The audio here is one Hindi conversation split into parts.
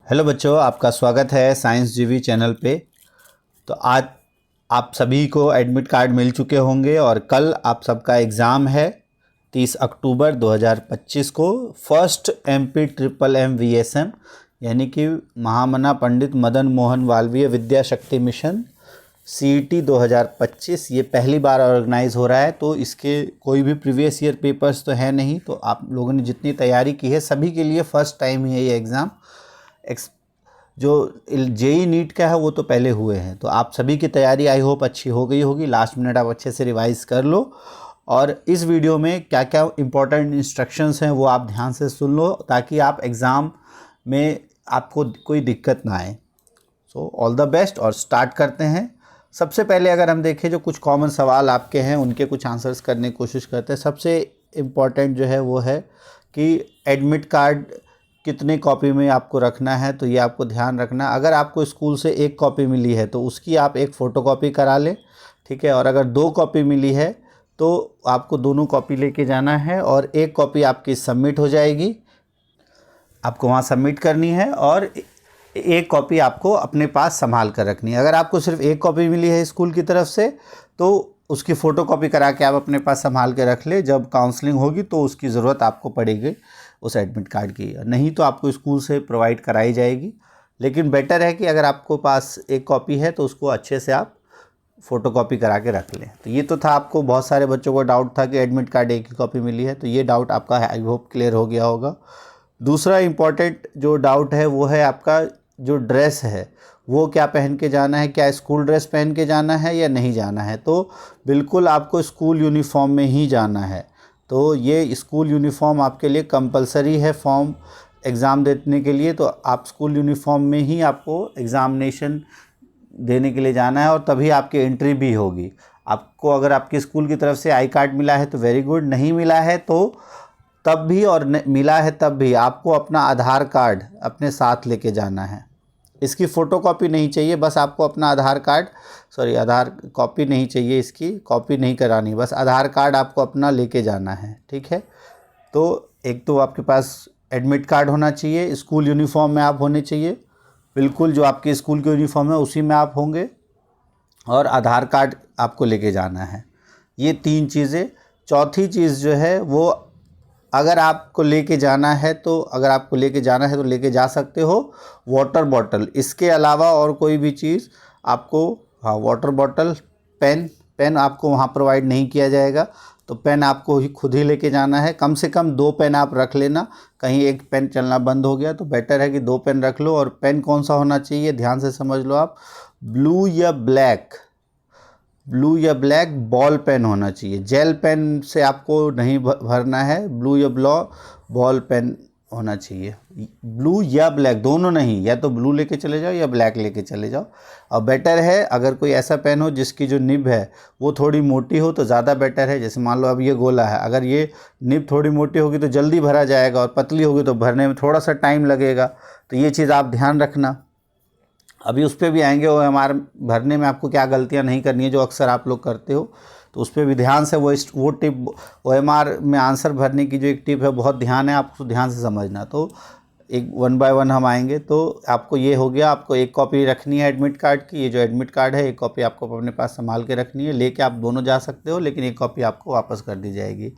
हेलो बच्चों, आपका स्वागत है साइंस जीवी चैनल पे। तो आज आप सभी को एडमिट कार्ड मिल चुके होंगे और कल आप सबका एग्ज़ाम है 30 अक्टूबर 2025 को। First MP triple M VSM यानी कि महामना पंडित मदन मोहन मालवीय विद्या शक्ति मिशन सीईटी 2025 ये पहली बार ऑर्गेनाइज़ हो रहा है। तो इसके कोई भी प्रीवियस ईयर पेपर्स तो है नहीं, तो आप लोगों ने जितनी तैयारी की है सभी के लिए फ़र्स्ट टाइम ही है ये एग्ज़ाम। जो जेई नीट का है वो तो पहले हुए हैं, तो आप सभी की तैयारी आई होप अच्छी हो गई होगी। लास्ट मिनट आप अच्छे से रिवाइज कर लो और इस वीडियो में क्या क्या इंपॉर्टेंट इंस्ट्रक्शंस हैं वो आप ध्यान से सुन लो ताकि आप एग्ज़ाम में आपको कोई दिक्कत ना आए। सो ऑल द बेस्ट और स्टार्ट करते हैं। सबसे पहले अगर हम देखें जो कुछ कॉमन सवाल आपके हैं उनके कुछ आंसर्स करने की कोशिश करते हैं। सबसे इम्पॉर्टेंट जो है वो है कि एडमिट कार्ड कितने कॉपी में आपको रखना है, तो ये आपको ध्यान रखना। अगर आपको स्कूल से एक कॉपी मिली है तो उसकी आप एक फ़ोटोकॉपी करा लें, ठीक है। और अगर 2 कॉपी मिली है तो आपको दोनों कॉपी लेके जाना है और एक कॉपी आपकी सबमिट हो जाएगी, आपको वहाँ सबमिट करनी है और एक कॉपी आपको अपने पास संभाल कर रखनी है। अगर आपको सिर्फ एक कॉपी मिली है स्कूल की तरफ से तो उसकी फ़ोटोकॉपी करा के आप अपने पास संभाल के रख ले। जब काउंसलिंग होगी तो उसकी ज़रूरत आपको पड़ेगी उस एडमिट कार्ड की, नहीं तो आपको स्कूल से प्रोवाइड कराई जाएगी। लेकिन बेटर है कि अगर आपको पास एक कॉपी है तो उसको अच्छे से आप फ़ोटोकॉपी करा के रख लें। तो ये तो था, आपको बहुत सारे बच्चों को डाउट था कि एडमिट कार्ड एक ही कॉपी मिली है, तो ये डाउट आपका आई होप क्लियर हो गया होगा। दूसरा इम्पॉर्टेंट जो डाउट है वो है आपका जो ड्रेस है वो क्या पहन के जाना है, क्या स्कूल ड्रेस पहन के जाना है या नहीं जाना है। तो बिल्कुल आपको स्कूल यूनिफॉर्म में ही जाना है। तो ये स्कूल यूनिफॉर्म आपके लिए कंपलसरी है फॉर्म एग्ज़ाम देने के लिए। तो आप स्कूल यूनिफॉर्म में ही आपको एग्ज़ामिनेशन देने के लिए जाना है और तभी आपकी एंट्री भी होगी। आपको अगर आपके स्कूल की तरफ से आई कार्ड मिला है तो वेरी गुड, नहीं मिला है तो तब भी, और मिला है तब भी आपको अपना आधार कार्ड अपने साथ लेके जाना है। इसकी फ़ोटोकॉपी नहीं चाहिए, बस आपको अपना आधार कार्ड, आधार कॉपी नहीं चाहिए, इसकी कॉपी नहीं करानी, बस आधार कार्ड आपको अपना लेके जाना है, ठीक है। तो एक तो आपके पास एडमिट कार्ड होना चाहिए, स्कूल यूनिफॉर्म में आप होने चाहिए, बिल्कुल जो आपके स्कूल की यूनिफॉर्म है उसी में आप होंगे, और आधार कार्ड आपको लेके जाना है। ये 3 चीज़ें। चौथी चीज़ जो है वो अगर आपको लेके जाना है तो लेके जा सकते हो वाटर बॉटल। इसके अलावा और कोई भी चीज़ आपको, हाँ, वाटर बॉटल, पेन आपको वहाँ प्रोवाइड नहीं किया जाएगा, तो पेन आपको ही खुद ही लेके जाना है। कम से कम 2 पेन आप रख लेना, कहीं एक पेन चलना बंद हो गया तो बेटर है कि 2 पेन रख लो। और पेन कौन सा होना चाहिए ध्यान से समझ लो आप, ब्लू या ब्लैक बॉल पेन होना चाहिए। जेल पेन से आपको नहीं भरना है, ब्लू या बॉल पेन होना चाहिए। ब्लू या ब्लैक दोनों नहीं, या तो ब्लू लेके चले जाओ या ब्लैक लेके चले जाओ। और बेटर है अगर कोई ऐसा पेन हो जिसकी जो निब है वो थोड़ी मोटी हो तो ज़्यादा बेटर है। जैसे मान लो अब ये गोला है, अगर ये निब थोड़ी मोटी होगी तो जल्दी भरा जाएगा और पतली होगी तो भरने में थोड़ा सा टाइम लगेगा। तो ये चीज़ आप ध्यान रखना। अभी उस पर भी आएंगे, OMR भरने में आपको क्या गलतियां नहीं करनी है जो अक्सर आप लोग करते हो, तो उस पर भी ध्यान से वो टिप, OMR में आंसर भरने की जो एक टिप है बहुत ध्यान है, आपको ध्यान से समझना। तो एक 1 बाय 1 हम आएंगे। तो आपको ये हो गया, आपको एक कॉपी रखनी है एडमिट कार्ड की। ये जो एडमिट कार्ड है एक कॉपी आपको अपने पास संभाल के रखनी है, लेके आप दोनों जा सकते हो, लेकिन एक कॉपी आपको वापस कर दी जाएगी।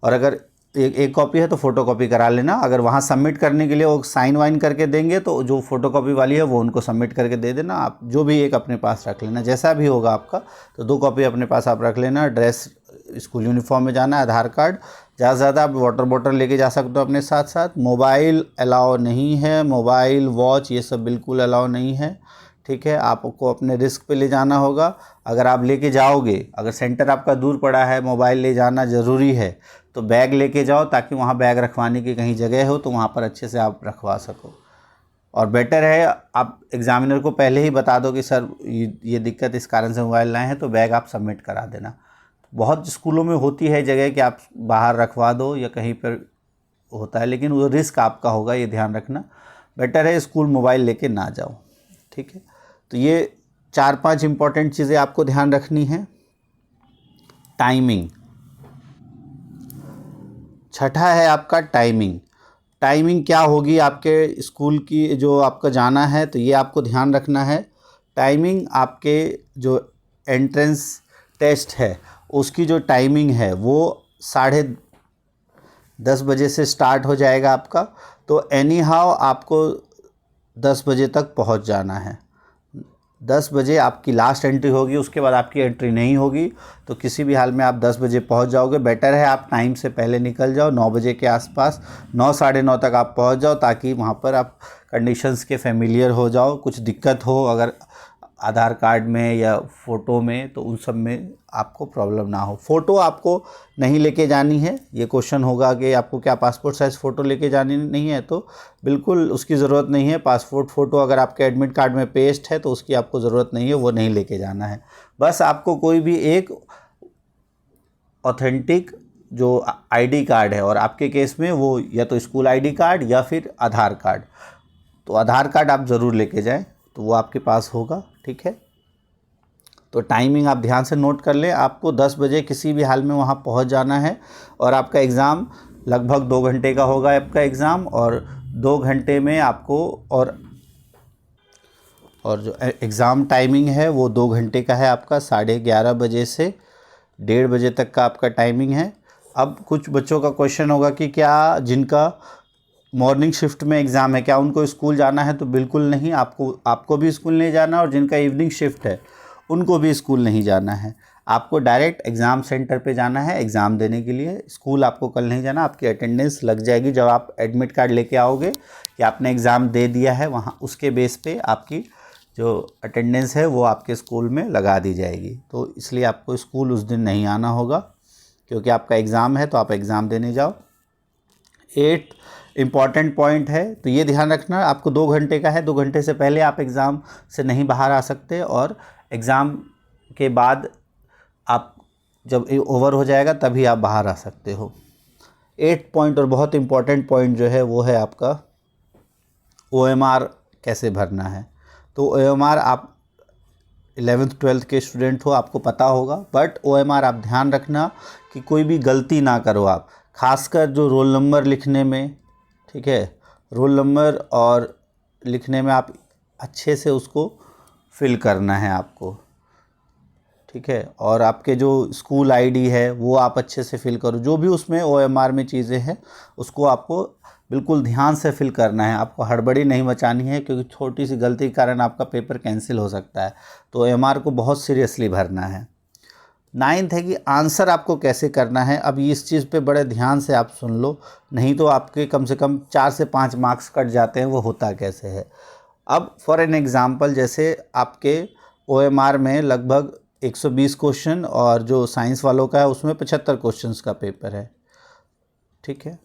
और अगर एक कॉपी है तो फ़ोटोकॉपी करा लेना। अगर वहाँ सबमिट करने के लिए वो साइन वाइन करके देंगे तो जो फ़ोटोकॉपी वाली है वो उनको सबमिट करके दे देना। आप जो भी एक अपने पास रख लेना, जैसा भी होगा आपका। तो 2 कॉपी अपने पास आप रख लेना। ड्रेस स्कूल यूनिफॉर्म में जाना है, आधार कार्ड, ज़्यादा से ज़्यादा आप वाटर बॉटल लेके जा सकते हो अपने साथ साथ। मोबाइल अलाउ नहीं है, मोबाइल, वॉच ये सब बिल्कुल अलाउ नहीं है, ठीक है। आपको अपने रिस्क पे ले जाना होगा। अगर आप लेके जाओगे, अगर सेंटर आपका दूर पड़ा है, मोबाइल ले जाना ज़रूरी है, तो बैग लेके जाओ ताकि वहाँ बैग रखवाने की कहीं जगह हो तो वहाँ पर अच्छे से आप रखवा सको। और बेटर है आप एग्ज़ामिनर को पहले ही बता दो कि सर ये दिक्कत इस कारण से मोबाइल लाए हैं, तो बैग आप सबमिट करा देना। बहुत स्कूलों में होती है जगह कि आप बाहर रखवा दो या कहीं पर होता है, लेकिन वो रिस्क आपका होगा, ये ध्यान रखना। बेटर है स्कूल मोबाइल लेके ना जाओ, ठीक है। तो ये 4-5 इम्पॉर्टेंट चीज़ें आपको ध्यान रखनी है। टाइमिंग, छठा है आपका टाइमिंग। टाइमिंग क्या होगी आपके स्कूल की, जो आपका जाना है तो ये आपको ध्यान रखना है। टाइमिंग आपके जो एंट्रेंस टेस्ट है उसकी जो टाइमिंग है वो 10:30 बजे से स्टार्ट हो जाएगा आपका। तो एनी हाउ आपको 10 बजे तक पहुंच जाना है। 10 बजे आपकी लास्ट एंट्री होगी, उसके बाद आपकी एंट्री नहीं होगी। तो किसी भी हाल में आप 10 बजे पहुंच जाओगे। बेटर है आप टाइम से पहले निकल जाओ, 9 बजे के आसपास, 9 साढ़े 9 तक आप पहुंच जाओ, ताकि वहां पर आप कंडीशंस के फेमिलियर हो जाओ। कुछ दिक्कत हो अगर आधार कार्ड में या फ़ोटो में, तो उन सब में आपको प्रॉब्लम ना हो। फ़ोटो आपको नहीं लेके जानी है। ये क्वेश्चन होगा कि आपको क्या पासपोर्ट साइज़ फ़ोटो लेके जानी नहीं है, तो बिल्कुल उसकी ज़रूरत नहीं है। पासपोर्ट फ़ोटो अगर आपके एडमिट कार्ड में पेस्ट है तो उसकी आपको ज़रूरत नहीं है, वो नहीं लेके जाना है। बस आपको कोई भी एक ऑथेंटिक जो आईडी कार्ड है, और आपके केस में वो या तो स्कूल आईडी कार्ड या फिर आधार कार्ड, तो आधार कार्ड आप ज़रूर लेके जाएं, तो वो आपके पास होगा। ठीक है, तो टाइमिंग आप ध्यान से नोट कर लें। आपको 10 बजे किसी भी हाल में वहाँ पहुँच जाना है, और आपका एग्ज़ाम लगभग 2 घंटे का होगा आपका एग्ज़ाम। और 2 घंटे में आपको और जो एग्ज़ाम टाइमिंग है वो 2 घंटे का है आपका। 11:30 बजे से 1:30 बजे तक का आपका टाइमिंग है। अब कुछ बच्चों का क्वेश्चन होगा कि क्या जिनका मॉर्निंग शिफ्ट में एग्ज़ाम है क्या उनको स्कूल जाना है? तो बिल्कुल नहीं, आपको भी स्कूल नहीं जाना, और जिनका इवनिंग शिफ्ट है उनको भी स्कूल नहीं जाना है। आपको डायरेक्ट एग्ज़ाम सेंटर पे जाना है एग्ज़ाम देने के लिए। स्कूल आपको कल नहीं जाना। आपकी अटेंडेंस लग जाएगी जब आप एडमिट कार्ड लेके आओगे कि आपने एग्ज़ाम दे दिया है, वहाँ उसके बेस पे आपकी जो अटेंडेंस है वो आपके स्कूल में लगा दी जाएगी। तो इसलिए आपको स्कूल उस दिन नहीं आना होगा, क्योंकि आपका एग्ज़ाम है तो आप एग्ज़ाम देने जाओ। 8 इम्पॉर्टेंट पॉइंट है, तो ये ध्यान रखना, आपको 2 घंटे का है। 2 घंटे से पहले आप एग्ज़ाम से नहीं बाहर आ सकते, और एग्ज़ाम के बाद आप जब ओवर हो जाएगा तभी आप बाहर आ सकते हो। 8 पॉइंट और बहुत इम्पॉर्टेंट पॉइंट जो है वो है आपका OMR कैसे भरना है। तो OMR आप 11th 12th के स्टूडेंट हो, आपको पता होगा, बट OMR आप ध्यान रखना कि कोई भी गलती ना करो आप, खासकर जो रोल नंबर लिखने में। ठीक है, रोल नंबर और लिखने में आप अच्छे से उसको फिल करना है आपको। ठीक है, और आपके जो स्कूल आईडी है वो आप अच्छे से फिल करो। जो भी उसमें OMR में चीज़ें हैं उसको आपको बिल्कुल ध्यान से फिल करना है। आपको हड़बड़ी नहीं मचानी है, क्योंकि छोटी सी गलती के कारण आपका पेपर कैंसिल हो सकता है। तो OMR को बहुत सीरियसली भरना है। 9th है कि आंसर आपको कैसे करना है। अब इस चीज़ पे बड़े ध्यान से आप सुन लो, नहीं तो आपके कम से कम 4 से 5 मार्क्स कट जाते हैं। वो होता कैसे है? अब फॉर एन एग्ज़ाम्पल, जैसे आपके OMR में लगभग 120 क्वेश्चन, और जो साइंस वालों का है उसमें 75 क्वेश्चंस का पेपर है। ठीक है,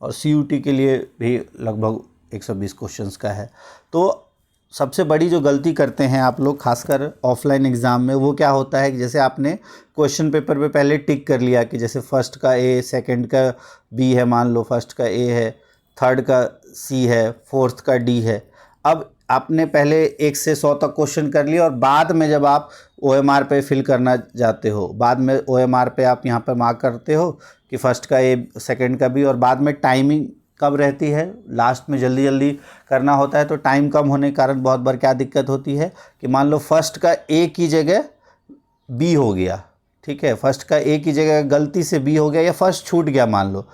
और CUT के लिए भी लगभग 120 क्वेश्चंस का है। तो सबसे बड़ी जो गलती करते हैं आप लोग, खासकर ऑफलाइन एग्ज़ाम में, वो क्या होता है कि जैसे आपने क्वेश्चन पेपर पे पहले टिक कर लिया कि जैसे फर्स्ट का A, सेकंड का B है, मान लो फर्स्ट का A है, थर्ड का C है, फोर्थ का D है। अब आपने पहले 1 से 100 तक क्वेश्चन कर लिया, और बाद में जब आप OMR पे फिल करना जाते हो, बाद में OMR पे आप यहाँ पर मार्क करते हो कि फर्स्ट का A, सेकंड का B, और बाद में टाइमिंग कब रहती है, लास्ट में जल्दी जल्दी करना होता है। तो टाइम कम होने के कारण बहुत बार क्या दिक्कत होती है कि मान लो फर्स्ट का A की जगह B हो गया। ठीक है, फर्स्ट का A की जगह गलती से B हो गया, या फर्स्ट छूट गया, मान लो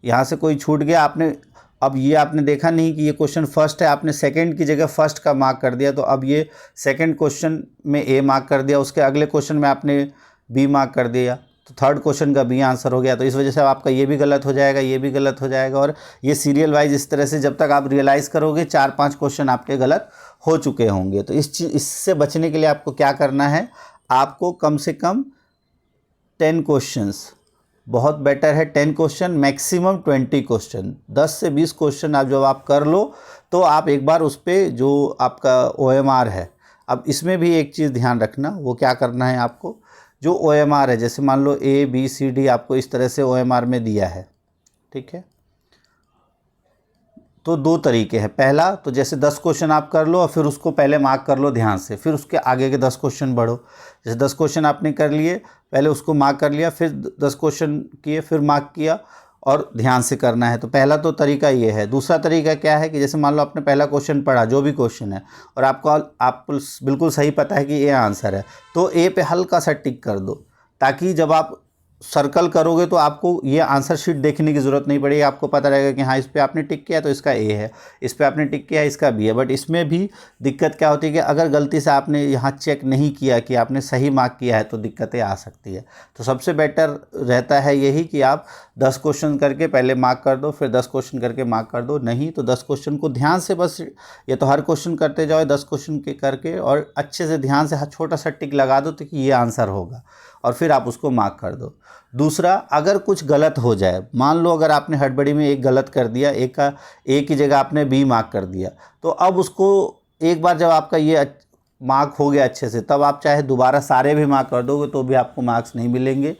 यहाँ से कोई छूट गया, आपने अब ये आपने देखा नहीं कि ये क्वेश्चन फर्स्ट है, आपने सेकंड की जगह फर्स्ट का मार्क कर दिया, तो अब ये सेकंड क्वेश्चन में A मार्क कर दिया, उसके अगले क्वेश्चन में आपने B मार्क कर दिया, तो थर्ड क्वेश्चन का B आंसर हो गया। तो इस वजह से आपका ये भी गलत हो जाएगा, ये भी गलत हो जाएगा, और ये सीरियल वाइज इस तरह से जब तक आप रियलाइज़ करोगे 4-5 क्वेश्चन आपके गलत हो चुके होंगे। तो इससे बचने के लिए आपको क्या करना है, आपको कम से कम 10 क्वेश्चंस, बहुत बेटर है 10 क्वेश्चन, मैक्सिमम 20 क्वेश्चन, 10 से 20 क्वेश्चन आप जब आप कर लो, तो आप एक बार उस पर जो आपका OMR है, अब इसमें भी एक चीज़ ध्यान रखना, वो क्या करना है आपको, जो OMR है, जैसे मान लो A, B, C, D आपको इस तरह से OMR में दिया है। ठीक है, तो 2 तरीके हैं। पहला तो जैसे 10 क्वेश्चन आप कर लो, और फिर उसको पहले मार्क कर लो ध्यान से, फिर उसके आगे के 10 क्वेश्चन बढ़ो। जैसे 10 क्वेश्चन आपने कर लिए, पहले उसको मार्क कर लिया, फिर 10 क्वेश्चन किए, फिर मार्क किया, और ध्यान से करना है। तो पहला तो तरीका ये है। दूसरा तरीका क्या है कि जैसे मान लो आपने पहला क्वेश्चन पढ़ा, जो भी क्वेश्चन है, और आपको बिल्कुल सही पता है कि ये आंसर है, तो ए पे हल्का सा टिक कर दो, ताकि जब आप सर्कल करोगे तो आपको ये आंसर शीट देखने की ज़रूरत नहीं पड़ेगी। आपको पता रहेगा कि हाँ, इस पे आपने टिक किया तो इसका ए है, इस पे आपने टिक किया इसका बी है। बट इसमें भी दिक्कत क्या होती है कि अगर गलती से आपने यहाँ चेक नहीं किया कि आपने सही मार्क किया है तो दिक्कतें आ सकती है। तो सबसे बेटर रहता है यही कि आप 10 क्वेश्चन करके पहले मार्क कर दो, फिर 10 क्वेश्चन करके मार्क कर दो। नहीं तो 10 क्वेश्चन को ध्यान से बस, या तो हर क्वेश्चन करते जाओ 10 क्वेश्चन के करके, और अच्छे से ध्यान से छोटा सा टिक लगा दो तो कि ये आंसर होगा, और फिर आप उसको मार्क कर दो। दूसरा, अगर कुछ गलत हो जाए, मान लो अगर आपने हड़बड़ी में एक गलत कर दिया, ए की जगह आपने बी मार्क कर दिया, तो अब उसको एक बार जब आपका ये मार्क हो गया अच्छे से, तब आप चाहे दोबारा सारे भी मार्क कर दोगे तो भी आपको मार्क्स नहीं मिलेंगे।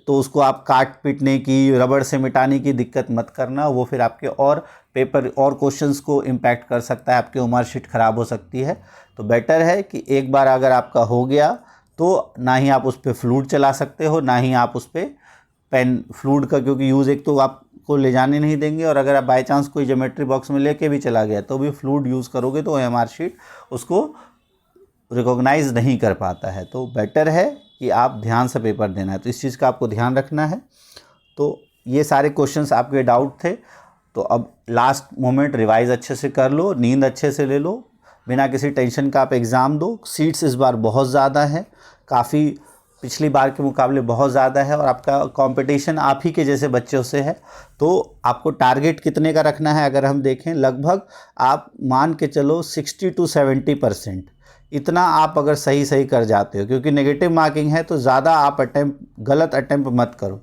तो उसको आप काट पीटने की, रबड़ से मिटाने की दिक्कत मत करना, वो फिर आपके और पेपर और क्वेश्चंस को इम्पैक्ट कर सकता है, आपकी मार्कशीट ख़राब हो सकती है। तो बेटर है कि एक बार अगर आपका हो गया तो ना ही आप उस पर फ्लूड चला सकते हो, ना ही आप उस पर पेन फ्लूड का, क्योंकि यूज़ एक तो आपको ले जाने नहीं देंगे, और अगर आप बाई चांस कोई ज्योमेट्री बॉक्स में लेके भी चला गया तो भी फ्लूड यूज़ करोगे तो OMR शीट उसको रिकॉग्नाइज नहीं कर पाता है। तो बेटर है कि आप ध्यान से पेपर देना है, तो इस चीज़ का आपको ध्यान रखना है। तो ये सारे क्वेश्चंस आपके डाउट थे, तो अब लास्ट मोमेंट रिवाइज़ अच्छे से कर लो, नींद अच्छे से ले लो, बिना किसी टेंशन का आप एग्ज़ाम दो। सीट्स इस बार बहुत ज़्यादा है, काफ़ी पिछली बार के मुकाबले बहुत ज़्यादा है, और आपका कंपटीशन आप ही के जैसे बच्चों से है। तो आपको टारगेट कितने का रखना है, अगर हम देखें, लगभग आप मान के चलो 60 to 70%, इतना आप अगर सही कर जाते हो, क्योंकि नेगेटिव मार्किंग है, तो ज़्यादा आप गलत अटैम्प्ट मत करो।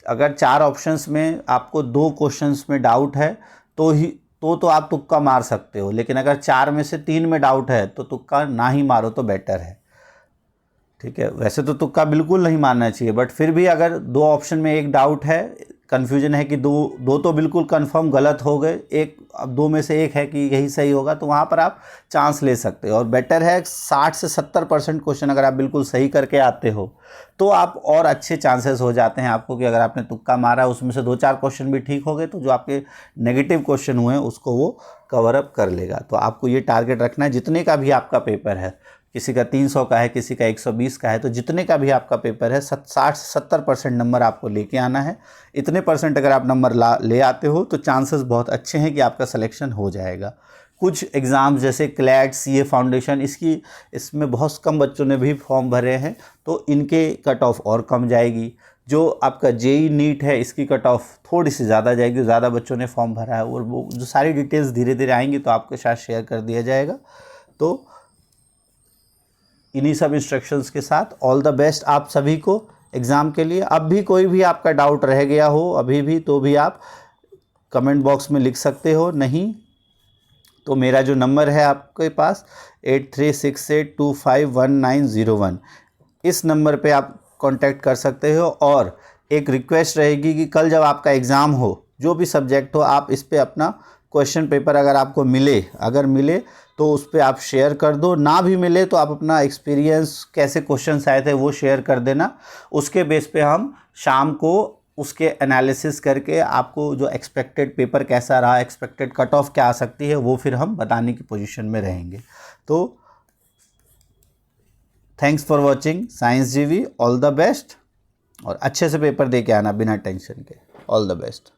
अगर 4 ऑप्शंस में आपको 2 क्वेश्चंस में डाउट है तो आप तुक्का मार सकते हो, लेकिन अगर 4 में से 3 में डाउट है तो तुक्का ना ही मारो तो बेटर है। ठीक है, वैसे तो तुक्का बिल्कुल नहीं मारना चाहिए, बट फिर भी अगर 2 ऑप्शन में एक डाउट है, कन्फ्यूजन है कि दो तो बिल्कुल कंफर्म गलत हो गए, एक अब 2 में से एक है कि यही सही होगा, तो वहाँ पर आप चांस ले सकते हो। और बेटर है 60 से 70% क्वेश्चन अगर आप बिल्कुल सही करके आते हो तो आप और अच्छे चांसेस हो जाते हैं आपको, कि अगर आपने तुक्का मारा उसमें से 2-4 क्वेश्चन भी ठीक हो गए तो जो आपके नेगेटिव क्वेश्चन हुए हैं उसको वो कवर अप कर लेगा। तो आपको ये टारगेट रखना है, जितने का भी आपका पेपर है, किसी का 300 का है, किसी का 120 का है, तो जितने का भी आपका पेपर है 60 से 70% नंबर आपको लेके आना है। इतने परसेंट अगर आप नंबर ले आते हो तो चांसेस बहुत अच्छे हैं कि आपका सिलेक्शन हो जाएगा। कुछ एग्ज़ाम्स जैसे क्लैट, CA फाउंडेशन, इसमें बहुत कम बच्चों ने भी फॉर्म भरे हैं, तो इनके कट ऑफ और कम जाएगी। जो आपका JEE नीट है, इसकी कट ऑफ थोड़ी सी ज़्यादा जाएगी, ज़्यादा बच्चों ने फॉर्म भरा है, और वो जो सारी डिटेल्स धीरे धीरे आएंगी तो आपके साथ शेयर कर दिया जाएगा। तो इन्हीं सब इंस्ट्रक्शंस के साथ ऑल द बेस्ट आप सभी को एग्ज़ाम के लिए। अब भी कोई भी आपका डाउट रह गया हो अभी भी, तो भी आप कमेंट बॉक्स में लिख सकते हो, नहीं तो मेरा जो नंबर है आपके पास 8368251901, इस नंबर पे आप कांटेक्ट कर सकते हो। और एक रिक्वेस्ट रहेगी कि कल जब आपका एग्ज़ाम हो, जो भी सब्जेक्ट हो, आप इस पे अपना क्वेश्चन पेपर अगर आपको अगर मिले तो उस पर आप शेयर कर दो, ना भी मिले तो आप अपना एक्सपीरियंस, कैसे क्वेश्चंस आए थे वो शेयर कर देना। उसके बेस पे हम शाम को उसके एनालिसिस करके आपको जो एक्सपेक्टेड पेपर कैसा रहा, एक्सपेक्टेड कट ऑफ क्या आ सकती है, वो फिर हम बताने की पोजीशन में रहेंगे। तो thanks for watching science GV, all the best, और अच्छे से पेपर दे के आना बिना टेंशन के। All the best.